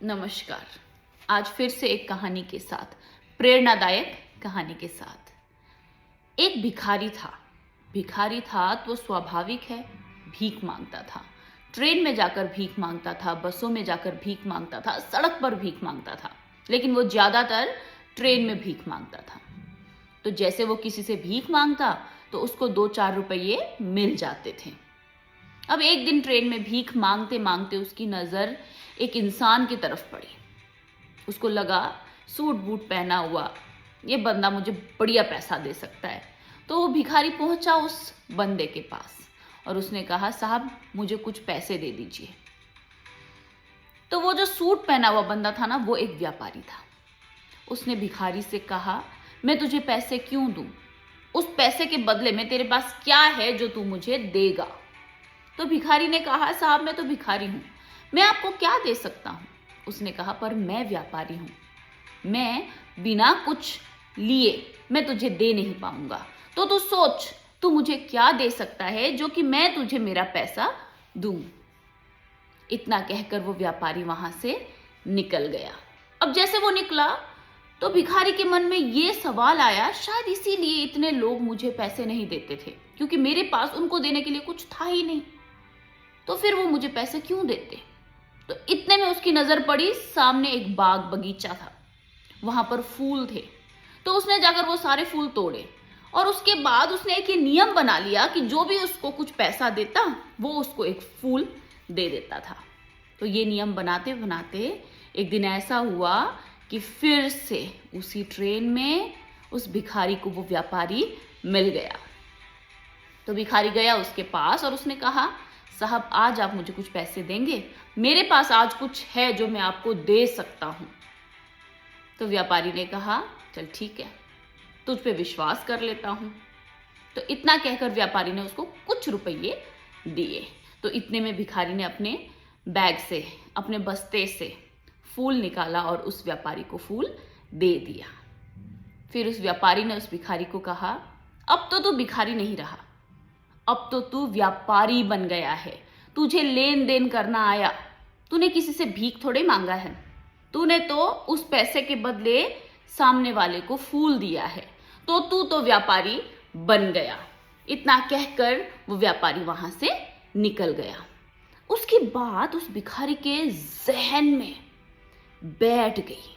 नमस्कार। आज फिर से एक कहानी के साथ, प्रेरणादायक कहानी के साथ। एक भिखारी था तो स्वाभाविक है भीख मांगता था। ट्रेन में जाकर भीख मांगता था, बसों में जाकर भीख मांगता था, सड़क पर भीख मांगता था, लेकिन वो ज्यादातर ट्रेन में भीख मांगता था। तो जैसे वो किसी से भीख मांगता तो उसको 2-4 रुपये मिल जाते थे। अब एक दिन ट्रेन में भीख मांगते मांगते उसकी नजर एक इंसान की तरफ पड़ी। उसको लगा सूट बूट पहना हुआ ये बंदा मुझे बढ़िया पैसा दे सकता है। तो वो भिखारी पहुंचा उस बंदे के पास और उसने कहा, साहब मुझे कुछ पैसे दे दीजिए। तो वो जो सूट पहना हुआ बंदा था ना, वो एक व्यापारी था। उसने भिखारी से कहा, मैं तुझे पैसे क्यों दूं? उस पैसे के बदले में तेरे पास क्या है जो तू मुझे देगा? तो भिखारी ने कहा, साहब मैं तो भिखारी हूं, मैं आपको क्या दे सकता हूं? उसने कहा, पर मैं व्यापारी हूं, मैं बिना कुछ लिए मैं तुझे दे नहीं पाऊंगा। तो तू सोच, तू मुझे क्या दे सकता है जो कि मैं तुझे मेरा पैसा दूं। इतना कहकर वो व्यापारी वहां से निकल गया। अब जैसे वो निकला तो भिखारी के मन में ये सवाल आया, शायद इसीलिए इतने लोग मुझे पैसे नहीं देते थे, क्योंकि मेरे पास उनको देने के लिए कुछ था ही नहीं। तो फिर वो मुझे पैसे क्यों देते? तो इतने में उसकी नजर पड़ी, सामने एक बाग बगीचा था, वहां पर फूल थे। तो उसने जाकर वो सारे फूल तोड़े और उसके बाद उसने एक ये नियम बना लिया कि जो भी उसको कुछ पैसा देता वो उसको एक फूल दे देता था। तो ये नियम बनाते बनाते एक दिन ऐसा हुआ कि फिर से उसी ट्रेन में उस भिखारी को वो व्यापारी मिल गया। तो भिखारी गया उसके पास और उसने कहा, साहब आज आप मुझे कुछ पैसे देंगे? मेरे पास आज कुछ है जो मैं आपको दे सकता हूं। तो व्यापारी ने कहा, चल ठीक है, तुझ पे विश्वास कर लेता हूं। तो इतना कहकर व्यापारी ने उसको कुछ रुपये दिए। तो इतने में भिखारी ने अपने बैग से, अपने बस्ते से फूल निकाला और उस व्यापारी को फूल दे दिया। फिर उस व्यापारी ने उस भिखारी को कहा, अब तो तू भिखारी नहीं रहा, अब तो तू व्यापारी बन गया है। तुझे लेन देन करना आया, तूने किसी से भीख थोड़े मांगा है, तूने तो उस पैसे के बदले सामने वाले को फूल दिया है, तो तू तो व्यापारी बन गया। इतना कहकर वो व्यापारी वहां से निकल गया। उसकी बात उस भिखारी के जहन में बैठ गई।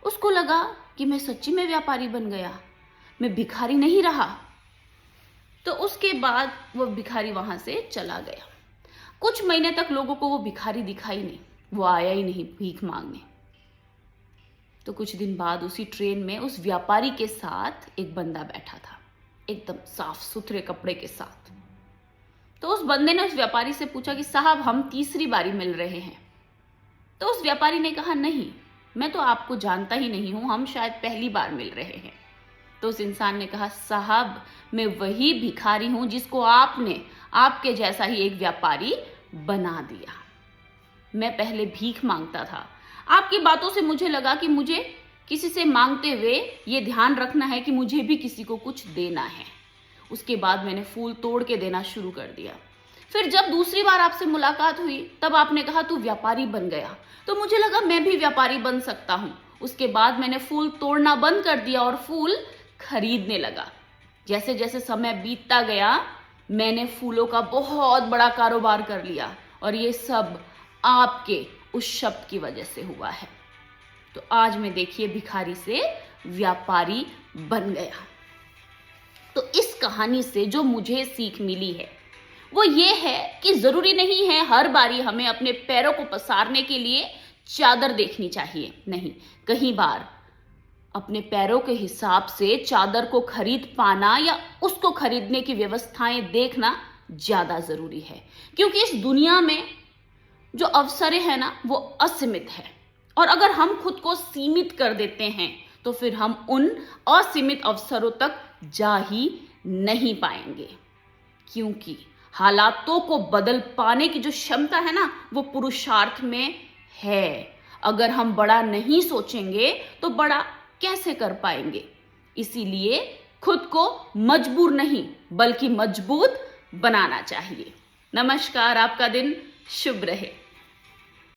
उसको लगा कि मैं सच्ची में व्यापारी बन गया, मैं भिखारी नहीं रहा। तो उसके बाद वो भिखारी वहां से चला गया। कुछ महीने तक लोगों को वो भिखारी दिखाई नहीं, वो आया ही नहीं भीख मांगने। तो कुछ दिन बाद उसी ट्रेन में उस व्यापारी के साथ एक बंदा बैठा था, एकदम साफ सुथरे कपड़े के साथ। तो उस बंदे ने उस व्यापारी से पूछा कि साहब हम तीसरी बारी मिल रहे हैं। तो उस व्यापारी ने कहा, नहीं, मैं तो आपको जानता ही नहीं हूं, हम शायद पहली बार मिल रहे हैं। तो उस इंसान ने कहा, साहब मैं वही भिखारी हूं जिसको आपने आपके जैसा ही एक व्यापारी बना दिया। मैं पहले भीख मांगता था, आपकी बातों से मुझे लगा कि मुझे किसी से मांगते हुए ये ध्यान रखना है कि मुझे भी किसी को कुछ देना है। उसके बाद मैंने फूल तोड़ के देना शुरू कर दिया। फिर जब दूसरी बार आपसे मुलाकात हुई तब आपने कहा तू व्यापारी बन गया, तो मुझे लगा मैं भी व्यापारी बन सकता हूं। उसके बाद मैंने फूल तोड़ना बंद कर दिया और फूल खरीदने लगा। जैसे जैसे समय बीतता गया मैंने फूलों का बहुत बड़ा कारोबार कर लिया और ये सब आपके उस शब्द की वजह से हुआ है। तो आज मैं देखिए भिखारी से व्यापारी बन गया। तो इस कहानी से जो मुझे सीख मिली है वो ये है कि जरूरी नहीं है हर बारी हमें अपने पैरों को पसारने के लिए चादर देखनी चाहिए। नहीं, कई बार अपने पैरों के हिसाब से चादर को खरीद पाना या उसको खरीदने की व्यवस्थाएं देखना ज्यादा जरूरी है, क्योंकि इस दुनिया में जो अवसरें हैं ना वो असीमित है, और अगर हम खुद को सीमित कर देते हैं तो फिर हम उन असीमित अवसरों तक जा ही नहीं पाएंगे, क्योंकि हालातों को बदल पाने की जो क्षमता है ना वो पुरुषार्थ में है। अगर हम बड़ा नहीं सोचेंगे तो बड़ा कैसे कर पाएंगे? इसीलिए खुद को मजबूर नहीं बल्कि मजबूत बनाना चाहिए। नमस्कार, आपका दिन शुभ रहे।